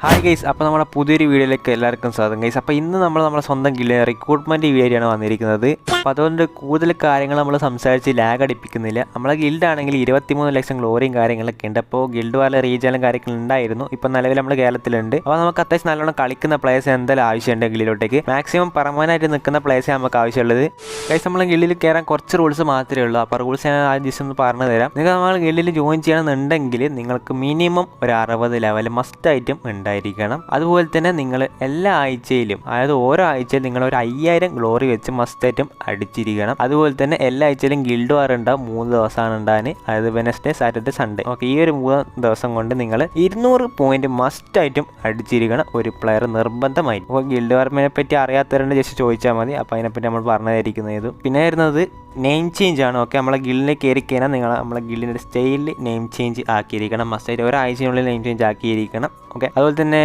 Hi guys, അപ്പോൾ നമ്മുടെ പുതിയൊരു വീഡിയോയിലേക്ക് എല്ലാവർക്കും സ്വാഗതം ഗൈസ്. അപ്പോൾ ഇന്ന് നമ്മുടെ സ്വന്തം ഗിൽഡ് റിക്രൂട്ട്മെൻറ്റ് വീഡിയോയാണ് വന്നിരിക്കുന്നത്. അപ്പോൾ അതുകൊണ്ട് കൂടുതൽ കാര്യങ്ങൾ നമ്മൾ സംസാരിച്ച് ലാഗ് അടിപ്പിക്കുന്നില്ല. നമ്മളെ ഗിൽഡാണെങ്കിൽ 23 ലക്ഷം ഗ്ലോറിയും കാര്യങ്ങളൊക്കെ ഉണ്ട്. അപ്പോൾ ഗിൽഡ് വാല റീജിയനും കാര്യങ്ങളും ഉണ്ടായിരുന്നു. ഇപ്പോൾ നിലവിൽ നമ്മൾ കേരളത്തിലുണ്ട്. അപ്പോൾ നമുക്ക് അത്യാവശ്യം നല്ലോണം കളിക്കുന്ന പ്ലേയേഴ്സ് എന്തായാലും ആവശ്യമുണ്ട് ഗിൽഡിലോട്ടേക്ക്. മാക്സിമം പെർമനൻ്റായിട്ട് നിൽക്കുന്ന പ്ലേയേഴ്സ് നമുക്ക് ആവശ്യമുള്ളത്. ഗൈസ്, നമ്മൾ ഗിൽഡിൽ കയറാൻ കുറച്ച് റൂൾസ് മാത്രമേ ഉള്ളൂ. അപ്പോൾ റൂൾസ് ഞാൻ ആദ്യം ജസ്റ്റ് ഒന്ന് പറഞ്ഞു തരാം. നിങ്ങൾ നമ്മൾ ഗിൽഡിൽ ജോയിൻ ചെയ്യണമെന്നുണ്ടെങ്കിൽ നിങ്ങൾക്ക് മിനിമം ഒരു 60 ലെവൽ മസ്റ്റായിട്ടും ഉണ്ടായിരിക്കണം. അതുപോലെ തന്നെ നിങ്ങൾ എല്ലാ ആഴ്ചയിലും, അതായത് ഓരോ ആഴ്ചയിൽ നിങ്ങൾ ഒരു 5000 ഗ്ലോറി വെച്ച് മസ്റ്റായിട്ടും അടിച്ചിരിക്കണം. അതുപോലെ തന്നെ എല്ലാ ആഴ്ചയിലും ഗിൽഡ് വാർ ഉണ്ടാവും. 3 ദിവസമാണ് ഉണ്ടാകാൻ, അതായത് വെനസ്ഡേ, സാറ്റർഡേ, സൺഡേ. ഓക്കെ, ഈ ഒരു 3 ദിവസം കൊണ്ട് നിങ്ങൾ 200 പോയിന്റ് മസ്റ്റായിട്ടും അടിച്ചിരിക്കണം ഒരു പ്ലെയർ നിർബന്ധമായി. അപ്പോൾ ഗിൽഡ് വാറിനെ പറ്റി അറിയാത്തവരുടെ ജസ്റ്റ് ചോദിച്ചാൽ മതി. അപ്പോൾ അതിനെപ്പറ്റി നമ്മൾ പറഞ്ഞതായിരിക്കുന്നത്. പിന്നെ വരുന്നത് നെയിം ചേഞ്ച് ആണ്. ഓക്കെ, നമ്മളെ ഗിൽഡിൽ കയറി കഴിഞ്ഞാൽ നിങ്ങൾ നമ്മളെ ഗിൽഡിൻ്റെ സ്റ്റൈലിൽ നെയിം ചേഞ്ച് ആക്കിയിരിക്കണം. മസ്റ്റായിട്ട് ഒരാഴ്ചയുള്ളിൽ നെയിം ചേഞ്ച് ആക്കിയിരിക്കണം. ഓക്കെ, അതുപോലെ തന്നെ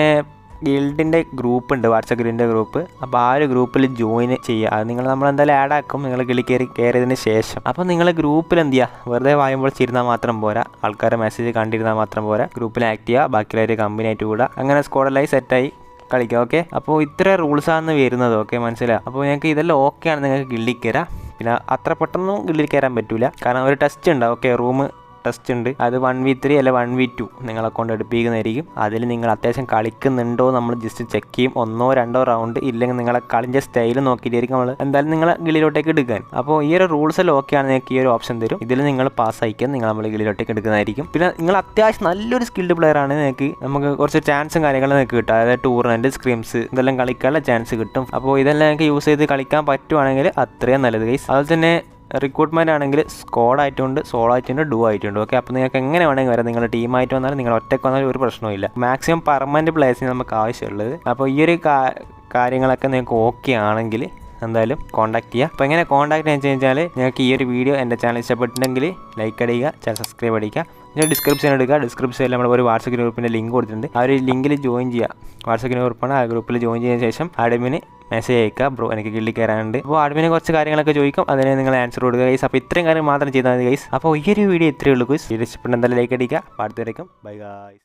ഗിൽഡിൻ്റെ ഗ്രൂപ്പ് ഉണ്ട്, വാട്സപ്പ് ഗിൽഡിൻ്റെ ഗ്രൂപ്പ്. അപ്പോൾ ആ ഒരു ഗ്രൂപ്പിൽ ജോയിൻ ചെയ്യുക. അത് നമ്മളെന്തായാലും ആഡ് ആക്കും നിങ്ങൾ ഗിൽഡിൽ കയറിയതിന് ശേഷം. അപ്പോൾ നിങ്ങൾ ഗ്രൂപ്പിൽ എന്ത് ചെയ്യുക, വെറുതെ വായുമ്പോൾ ചിരുന്നാൽ മാത്രം പോരാ, ആൾക്കാരെ മെസ്സേജ് കണ്ടിരുന്നാൽ മാത്രം പോരാ. ഗ്രൂപ്പിൽ ആക്ട് ചെയ്യുക, ബാക്കിയുള്ളവർ കമ്പനി ആയിട്ട് കൂടുക, അങ്ങനെ സ്ക്വാഡെല്ലാം സെറ്റായി കളിക്കുക. ഓക്കെ, അപ്പോൾ ഇത്ര റൂൾസാണ് വരുന്നത്. ഓക്കെ, മനസ്സിലായി. അപ്പോൾ ഞങ്ങൾക്ക് ഇതെല്ലാം ഓക്കെയാണ്, നിങ്ങൾക്ക് ഗിൽഡിൽ കയറാം. പിന്നെ അത്ര പെട്ടെന്നും ഗിൽഡിൽ കയറാൻ പറ്റില്ല, കാരണം ഒരു ടെസ്റ്റ് ഉണ്ട്. ഓക്കെ, റൂം ടെസ്റ്റ് ഉണ്ട്. അത് 1v3 അല്ല 1v2 നിങ്ങളെ കൊണ്ട് എടുപ്പിക്കുന്നതായിരിക്കും. അതിൽ നിങ്ങൾ അത്യാവശ്യം കളിക്കുന്നുണ്ടോ നമ്മൾ ജസ്റ്റ് ചെക്ക് ചെയ്യും. 1-2 റൗണ്ട് ഇല്ലെങ്കിൽ നിങ്ങളെ കളിൻ്റെ സ്റ്റൈൽ നോക്കിയിട്ടായിരിക്കും നമ്മൾ എന്തായാലും നിങ്ങളെ ഗില്ലിലോട്ടേക്ക് എടുക്കാൻ. അപ്പോൾ ഈ ഒരു റൂൾസ് എല്ലാം ഓക്കെയാണ്, നിങ്ങൾക്ക് ഈ ഒരു ഓപ്ഷൻ തരും. ഇതിൽ നിങ്ങൾ പാസ് അയക്കാൻ നിങ്ങൾ നമ്മൾ ഗില്ലിലോട്ടേക്ക് എടുക്കുന്നതായിരിക്കും. പിന്നെ നിങ്ങൾ അത്യാവശ്യം നല്ലൊരു സ്കിൽഡ് പ്ലെയർ ആണ്, നമുക്ക് കുറച്ച് ചാൻസും കാര്യങ്ങളും നിങ്ങൾക്ക് കിട്ടും. അതായത് ടൂർണമെൻറ്റ്, സ്ക്രീംസ് ഇതെല്ലാം കളിക്കാനുള്ള ചാൻസ് കിട്ടും. അപ്പോൾ ഇതെല്ലാം നിങ്ങൾക്ക് യൂസ് ചെയ്ത് കളിക്കാൻ പറ്റുവാണെങ്കിൽ അത്രയും നല്ലത് ഗൈസ്. അതുപോലെ തന്നെ റിക്രൂട്ട്മെൻറ്റ് ആണെങ്കിൽ സ്ക്വാഡ് ആയിട്ടുണ്ട്, സോളോ ആയിട്ടുണ്ട്, ഡു ആയിട്ടുണ്ട്. ഓക്കെ, അപ്പോൾ നിങ്ങൾക്ക് എങ്ങനെ വേണമെങ്കിൽ വരാം. നിങ്ങൾ ടീമായിട്ട് വന്നാലും നിങ്ങൾ ഒറ്റയ്ക്ക് വന്നാലും ഒരു പ്രശ്നമില്ല. മാക്സിമം പെർമനൻറ്റ് പ്ലേയേഴ്സിന് നമുക്ക് ആവശ്യമുള്ളത്. അപ്പോൾ ഈ ഒരു കാര്യങ്ങളൊക്കെ നിങ്ങൾക്ക് ഓക്കെ ആണെങ്കിൽ എന്തായാലും കോൺടാക്ട് ചെയ്യുക. അപ്പോൾ എങ്ങനെ കോൺടാക്ട് ചെയ്യാൻ വെച്ചാൽ നിങ്ങൾക്ക് ഈ ഒരു വീഡിയോ എൻ്റെ ചാനൽ ഇഷ്ടപ്പെട്ടിട്ടുണ്ടെങ്കിൽ ലൈക്ക് അടിക്കുക, ചാനൽ സബ്സ്ക്രൈബ് അടിക്കുക. ഞാൻ ഡിസ്ക്രിപ്ഷൻ എടുക്കുക. ഡിസ്ക്രിപ്ഷനിൽ നമ്മൾ ഒരു വാട്സപ്പ് ഗ്രൂപ്പിൻ്റെ ലിങ്ക് കൊടുത്തിട്ടുണ്ട്. ആ ഒരു ലിങ്കിൽ ജോയിൻ ചെയ്യുക. വാട്സപ്പ് ഗ്രൂപ്പാണ്, ആ ഗ്രൂപ്പിൽ ജോയിൻ ചെയ്തതിന് ശേഷം അഡ്മിന് മെസ്സേജ് അയക്കുക, ബ്രോ എനിക്ക് ഗിൽഡിൽ കയറാനുണ്ട്. അപ്പോൾ അഡ്മിനെ കുറച്ച് കാര്യങ്ങളൊക്കെ ചോദിക്കും, അതിന് നിങ്ങൾ ആൻസർ കൊടുക്കുക ഗൈസ്. അപ്പോൾ ഇത്രയും കാര്യം മാത്രം ചെയ്താൽ മതി ഗൈസ്. അപ്പോൾ ഈ ഒരു വീഡിയോ ഇത്രയേ ഉള്ളൂ ഗൈസ്. വീഡിയോ ഇഷ്ടപ്പെട്ട എന്തായാലും ലൈക്ക് അടിക്കുക. അടുത്ത വരയ്ക്കും ബൈ ഗൈസ്.